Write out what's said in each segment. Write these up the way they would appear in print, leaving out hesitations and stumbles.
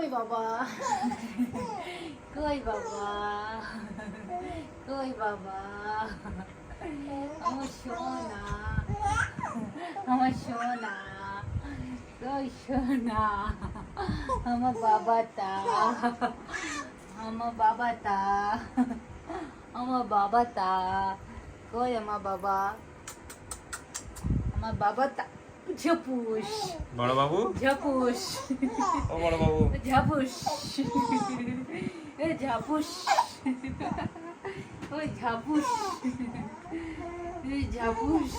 কই বাবা, কই বাবা, কই বাবা, আমার সোনা, আমার সোনা, কই সোনা, আমার বাবাটা, আমার বাবাটা, আমার বাবাটা, কই আমার বাবা, আমার বাবাটা, ঝাপুস, বড় বাবু, ঝাপুস, ও বড় বাবু, ঝাপুস, এ ঝাপুস, ওই ঝাপুস, এই ঝাপুস,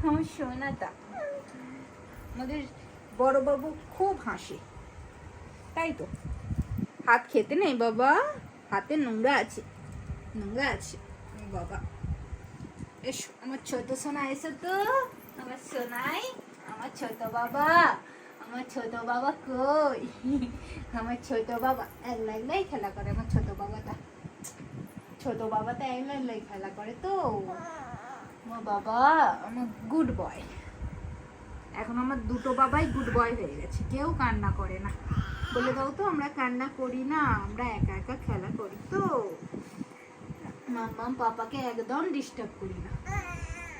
আমার সোনাটা। আমাদের বড় বাবু খুব হাসে, তাই তো? হাত খেতে নেই বাবা, হাতে নোংরা আছে, নোংরা আছে বাবা। এসো আমার ছোট সোনা, এসো তো আমার সোনাই, আমার ছোট বাবা, আমার ছোট বাবা কই, আমার ছোট বাবা একলাই খেলা করে। আমার ছোট বাবাটা, ছোট বাবাটা একলাই খেলা করে তো। আমার বাবা আমার গুড বয়। এখন আমার দুটো বাবাই গুড বয় হয়ে গেছে, কেউ কান্না করে না। বলে দাও তো, আমরা কান্না করি না, আমরা একা একা খেলা করি তো। মাম্মা পাপাকে একদম ডিস্টার্ব করি না।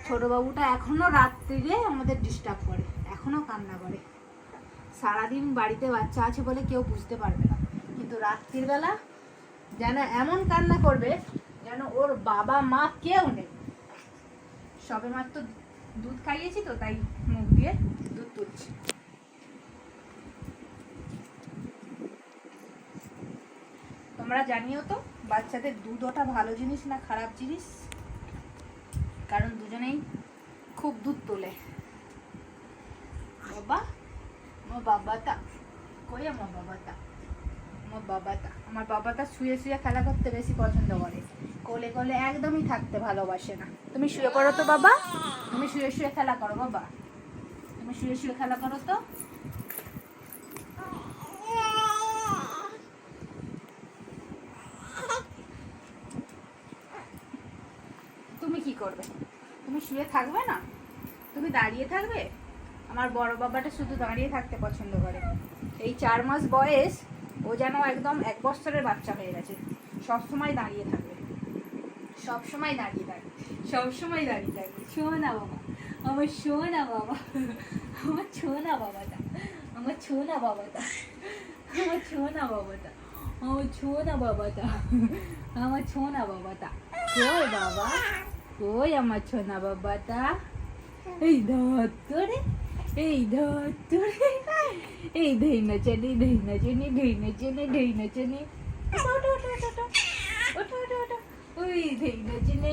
ছোট বাবুটা এখনো রাত্রিরে আমাদের ডিস্টার্ব করে, এখনো কান্না করে। সারাদিন বাড়িতে বাচ্চা আছে বলে কেউ বুঝতে পারবে না, কিন্তু রাত্রির বেলা যেন এমন কান্না করবে যেন ওর বাবা মা কেউ নেই। সবে মাত্র দুধ খাইয়েছি তো, তাই মুখ দিয়ে দুধ তুলছি। তোমরা জানিও তো বাচ্চাদের দুধ ওটা ভালো জিনিস না খারাপ জিনিস, কারণ দুজনেই খুব দুধ তোলে। বাবা, আমার বাবাটা কই, আমার বাবাটা, আমার বাবাটা, আমার বাবাটা শুয়ে শুয়ে খেলা করতে বেশি পছন্দ করে, কোলে কোলে একদমই থাকতে ভালোবাসে না। তুমি শুয়ে পড়ো তো বাবা, তুমি শুয়ে শুয়ে খেলা করো বাবা, তুমি শুয়ে শুয়ে খেলা করো তো। তুমি কি করবে? তুমি শুয়ে থাকবে না, তুমি দাঁড়িয়ে থাকবে? আমার বড় বাবাটা শুধু দাঁড়িয়ে থাকতে পছন্দ করে। এই 4 মাস বয়স, ও যেন একদম 1 বছরের বাচ্চা হয়ে গেছে। সবসময় দাঁড়িয়ে থাকবে, সবসময় দাঁড়িয়ে থাকবে, সবসময় দাঁড়িয়ে থাকবে। শোনা বাবা, আমার শোনা বাবা, আমার ছোনা বাবাটা, আমার ছোনা বাবাটা, আমার ছোনা বাবাটা, আমার ছোনা বাবাটা, আমার ছোনা বাবাটা। কই বাবা, কই আমার ছোনা বাবাটা? এই ধরে, এই ধরে, এই ধই নাচনি, ধই নাচনি, ধই নাচনি, ধই নাচনি। ওঠো ওঠো ওঠো ওঠো ওঠো ওঠো, ওই ধই নাচনি।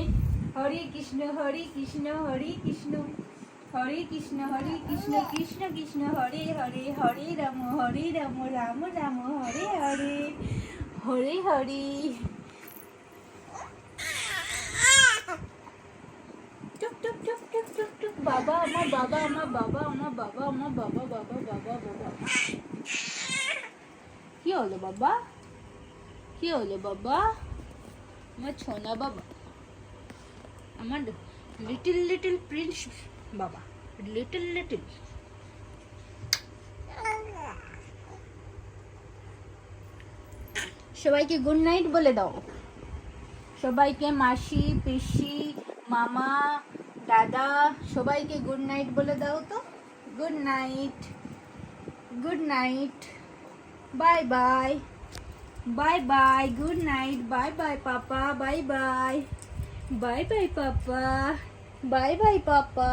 হরে কৃষ্ণ হরে কৃষ্ণ হরে কৃষ্ণ, হরে কৃষ্ণ হরে কৃষ্ণ কৃষ্ণ কৃষ্ণ হরে হরে, হরে রাম রাম রাম হরে হরে, হরে হরে। টুক টুক টুক টুক টুক টুক। বাবা আমার বাবা, আমার বাবা, আমার বাবা, আমার বাবা, বাবা বাবা বাবা। কি হলো বাবা, কি হলো বাবা? আমার ছোনা বাবা, আমার লিটল লিটল প্রিন্স বাবা, লিটল লিটল। সবাইকে গুড নাইট বলে দাও, সবাইকে, মাসি পিসি মামা দাদা সবাইকে গুড নাইট বলে দাও তো। Good night, good night, bye bye, bye bye, good night, bye bye papa, bye bye, bye bye papa, bye bye পাপা।